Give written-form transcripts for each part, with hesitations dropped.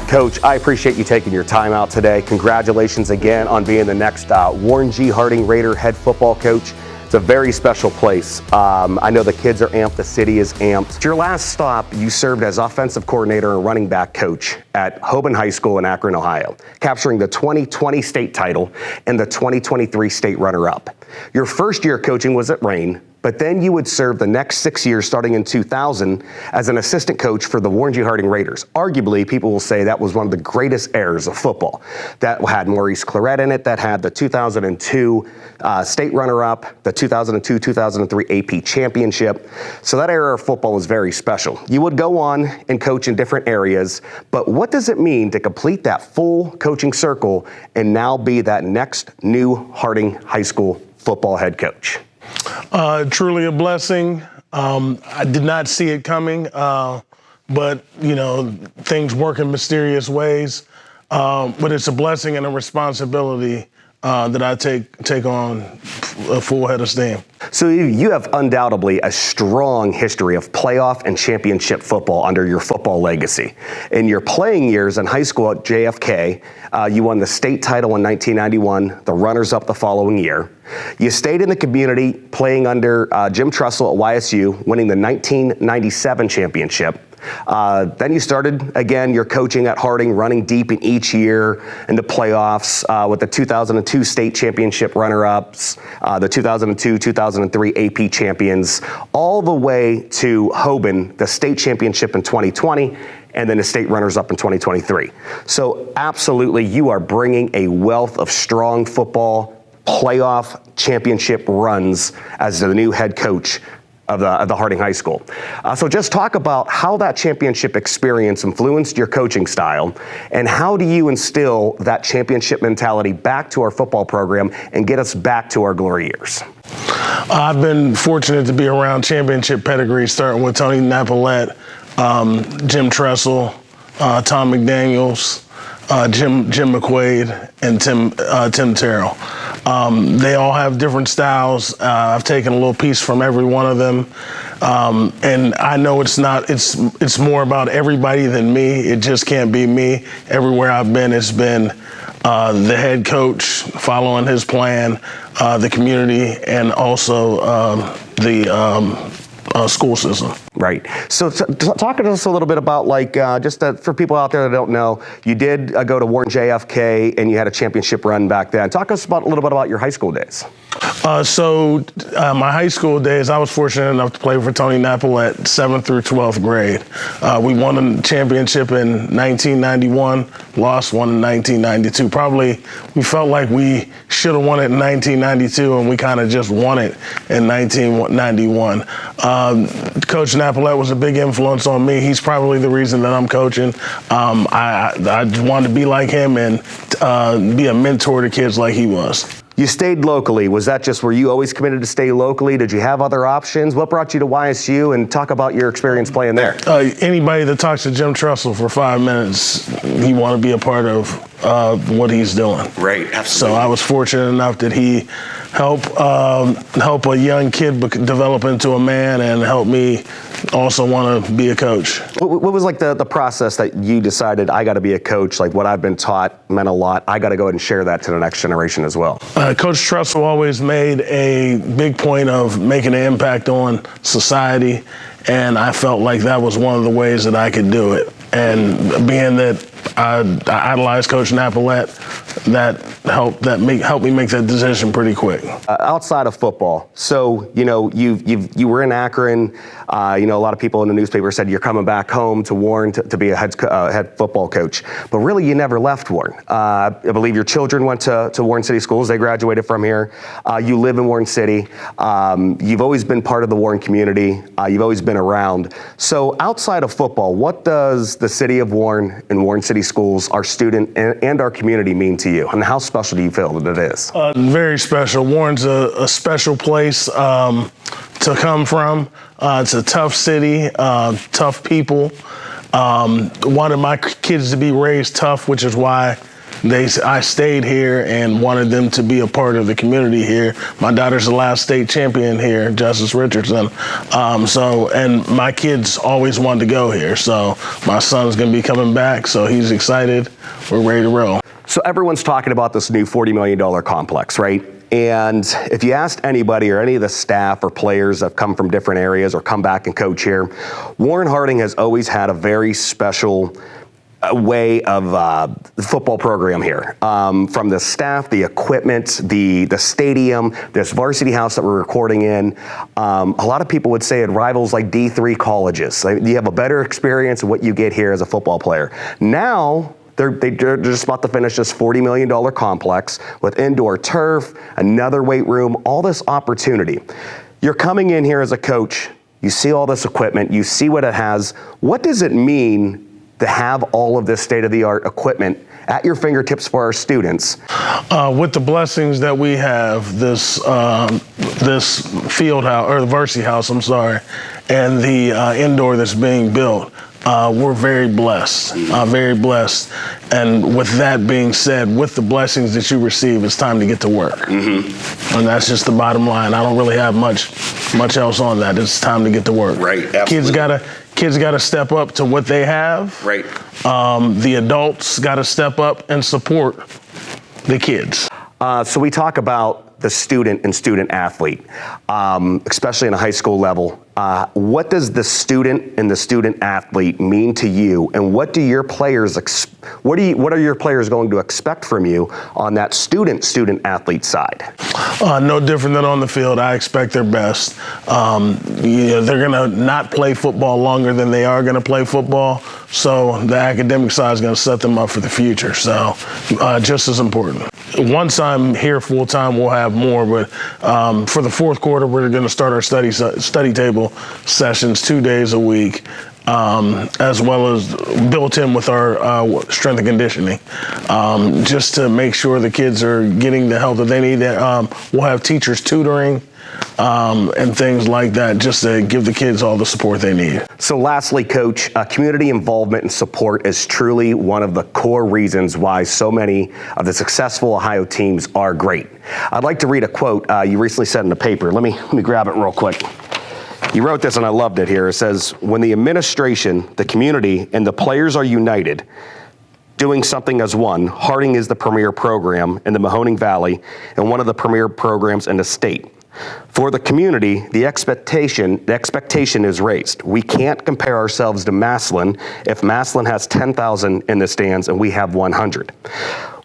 Coach, I appreciate you taking your time out today. Congratulations again on being the next Warren G. Harding Raider head football coach. It's a very special place. I know the kids are amped, the city is amped. At your last stop, you served as offensive coordinator and running back coach at Hoban High School in Akron, Ohio, capturing the 2020 state title and the 2023 state runner-up. Your first year coaching was at Rain, but then you would serve the next 6 years starting in 2000 as an assistant coach for the Warren G. Harding Raiders. Arguably, people will say that was one of the greatest eras of football. That had Maurice Clarett in it, that had the 2002 state runner-up, the 2002-2003 AP championship. So that era of football was very special. You would go on and coach in different areas, but what does it mean to complete that full coaching circle and now be that next new Harding High School football head coach? Truly a blessing. I did not see it coming, but, you know, things work in mysterious ways. But it's a blessing and a responsibility that I take on a full head of steam. So you have undoubtedly a strong history of playoff and championship football under your football legacy. In your playing years in high school at JFK, you won the state title in 1991, the runners-up the following year. You stayed in the community playing under Jim Tressel at YSU, winning the 1997 championship. Then you started, again, your coaching at Harding, running deep in each year in the playoffs with the 2002 state championship runner-ups, the 2002-2003 AP champions, all the way to Hoban, the state championship in 2020, and then the state runners-up in 2023. So absolutely, you are bringing a wealth of strong football playoff championship runs as the new head coach of the Harding High School. So just talk about how that championship experience influenced your coaching style, and how do you instill that championship mentality back to our football program and get us back to our glory years? I've been fortunate to be around championship pedigree, starting with Tony Napolet, Jim Tressel, Tom McDaniels, Jim McQuaid, and Tim Terrell. They all have different styles. I've taken a little piece from every one of them. And I know it's more about everybody than me. It just can't be me. Everywhere I've been, it's been the head coach following his plan, the community, and also the school system. Right. So talk to us a little bit about, like, just for people out there that don't know, you did go to Warren JFK and you had a championship run back then. Talk to us about a little bit about your high school days. My high school days, I was fortunate enough to play for Tony Napolet, 7th through 12th grade. We won the championship in 1991, lost one in 1992. Probably we felt like we should have won it in 1992, and we kind of just won it in 1991. Coach Napolet was a big influence on me. He's probably the reason that I'm coaching. I just wanted to be like him and be a mentor to kids like he was. You stayed locally. Was that just, were you always committed to stay locally? Did you have other options? What brought you to YSU, and talk about your experience playing there? Anybody that talks to Jim Tressel for 5 minutes, he want to be a part of what he's doing. Right, absolutely. So I was fortunate enough that he help a young kid develop into a man, and help me also want to be a coach. What was like the process that you decided, I got to be a coach, like what I've been taught meant a lot, I got to go ahead and share that to the next generation as well? Coach Tressel always made a big point of making an impact on society, and I felt like that was one of the ways that I could do it. And being that I idolized Coach Napolet, that helped me make that decision pretty quick. Outside of football, so you were in Akron. A lot of people in the newspaper said you're coming back home to Warren to be a head football coach, but really you never left Warren. I believe your children went to Warren City Schools. They graduated from here. You live in Warren City. You've always been part of the Warren community. You've always been around. So outside of football, what does the city of Warren and Warren City Schools, our student and our community, mean to you? And how special do you feel that it is? Very special. Warren's a special place to come from. It's a tough city, tough people. Wanted my kids to be raised tough, which is why I stayed here and wanted them to be a part of the community here. My daughter's the last state champion here, Justice Richardson. And my kids always wanted to go here. So my son's going to be coming back. So he's excited. We're ready to roll. So everyone's talking about this new $40 million complex, right? And if you asked anybody or any of the staff or players that have come from different areas or come back and coach here, Warren Harding has always had a very special way of the football program here. From the staff, the equipment, the stadium, this varsity house that we're recording in. A lot of people would say it rivals like D3 colleges. You have a better experience of what you get here as a football player. Now, they're just about to finish this $40 million complex with indoor turf, another weight room, all this opportunity. You're coming in here as a coach, you see all this equipment, you see what it has. What does it mean to have all of this state-of-the-art equipment at your fingertips for our students? With the blessings that we have, this field house, or the varsity house, and the indoor that's being built, we're very blessed, And with that being said, with the blessings that you receive, it's time to get to work. Mm-hmm. And that's just the bottom line. I don't really have much else on that. It's time to get to work. Right, absolutely. Kids gotta step up to what they have. Right. The adults gotta step up and support the kids. So we talk about the student and student athlete, especially in a high school level. What does the student and the student athlete mean to you, and what do your players what are your players going to expect from you on that student athlete side? No different than on the field. I expect their best. They're going to not play football longer than they are going to play football, so the academic side is going to set them up for the future. So just as important. Once I'm here full time, we'll have more, but for the fourth quarter, we're going to start our study table sessions 2 days a week, as well as built in with our strength and conditioning, just to make sure the kids are getting the help that they need. We'll have teachers tutoring and things like that, just to give the kids all the support they need. So lastly, Coach, community involvement and support is truly one of the core reasons why so many of the successful Ohio teams are great. I'd like to read a quote you recently said in the paper. Let me grab it real quick. You wrote this and I loved it here. It says, when the administration, the community, and the players are united, doing something as one, Harding is the premier program in the Mahoning Valley and one of the premier programs in the state. For the community, the expectation is raised. We can't compare ourselves to Massillon if Massillon has 10,000 in the stands and we have 100.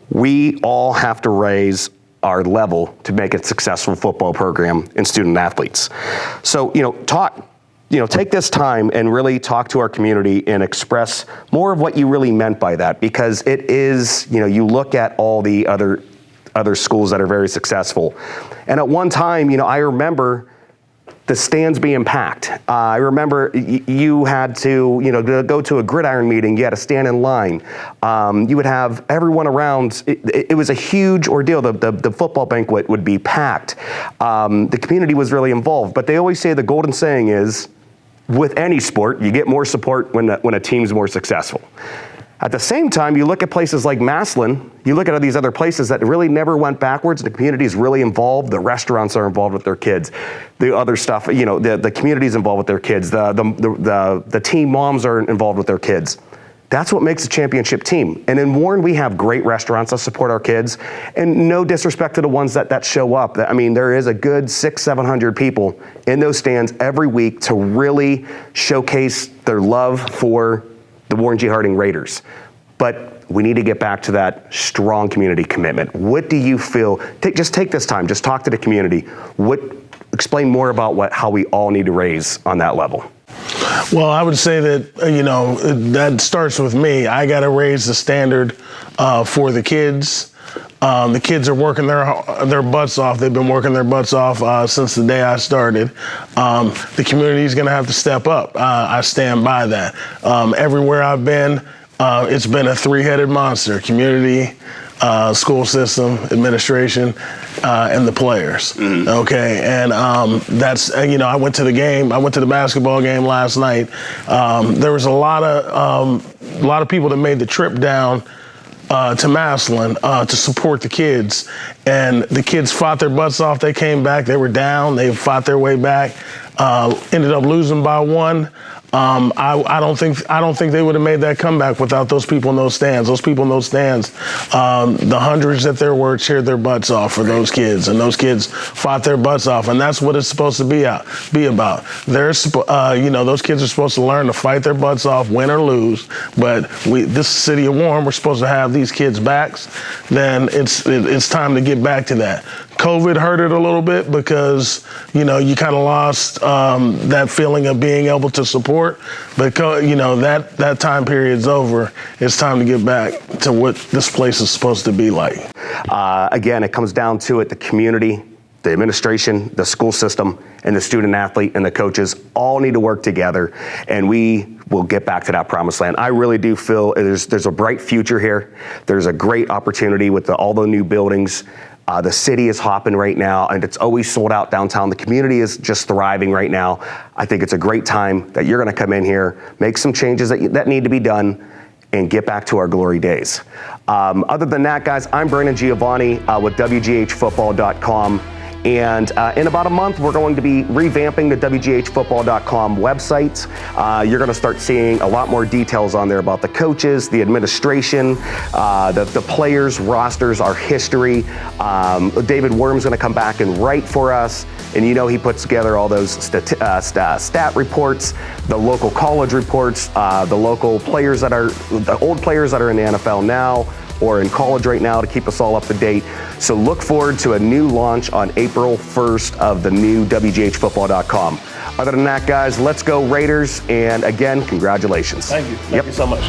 We all have to raise our level to make a successful football program and student athletes. So, take this time and really talk to our community and express more of what you really meant by that, because it is, you look at all the other schools that are very successful. And at one time, I remember the stands being packed. I remember you had to, go to a gridiron meeting, you had to stand in line. You would have everyone around. It was a huge ordeal. The football banquet would be packed. The community was really involved. But they always say the golden saying is, with any sport, you get more support when a team's more successful. At the same time, you look at places like Massillon, you look at these other places that really never went backwards. The community is really involved. The restaurants are involved with their kids. The other stuff, the community is involved with their kids. The team moms are involved with their kids. That's what makes a championship team. And in Warren, we have great restaurants that support our kids, and no disrespect to the ones that show up. I mean, there is a good 600-700 people in those stands every week to really showcase their love for the Warren G. Harding Raiders. But we need to get back to that strong community commitment. What do you feel? Just take this time. Just talk to the community. Explain more about how we all need to raise on that level. Well, I would say that, that starts with me. I got to raise the standard for the kids. The kids are working their butts off. They've been working their butts off since the day I started. The community is going to have to step up. I stand by that. Everywhere I've been, it's been a three-headed monster: community, school system, administration, and the players. Mm-hmm. Okay, and that's I went to the game. I went to the basketball game last night. There was a lot of people that made the trip down to Massillon to support the kids. And the kids fought their butts off. They came back. They were down. They fought their way back. Ended up losing by 1. I don't think they would have made that comeback without those people in those stands. Those people in those stands, the hundreds that there were, cheered their butts off for those kids, and those kids fought their butts off, and that's what it's supposed to be about. Those kids are supposed to learn to fight their butts off, win or lose. But this city of Warren, we're supposed to have these kids' backs. Then it's time to get back to that. COVID hurt it a little bit because, you kind of lost that feeling of being able to support. But, that time period's over. It's time to get back to what this place is supposed to be like. Again, it comes down to it, the community, the administration, the school system, and the student athlete and the coaches all need to work together, and we will get back to that promised land. I really do feel there's a bright future here. There's a great opportunity with all the new buildings. The city is hopping right now, and it's always sold out downtown. The community is just thriving right now. I think it's a great time that you're going to come in here, make some changes that need to be done, and get back to our glory days. Other than that, guys, I'm Brandon Giovanni with WGHfootball.com. And in about a month, we're going to be revamping the WGHfootball.com website. You're going to start seeing a lot more details on there about the coaches, the administration, the players, rosters, our history. David Worm's going to come back and write for us. And he puts together all those stat reports, the local college reports, the local players the old players that are in the NFL now or in college right now to keep us all up to date. So look forward to a new launch on April 1st of the new WGHfootball.com. Other than that, guys, let's go Raiders. And again, congratulations. Thank you. Thank you so much.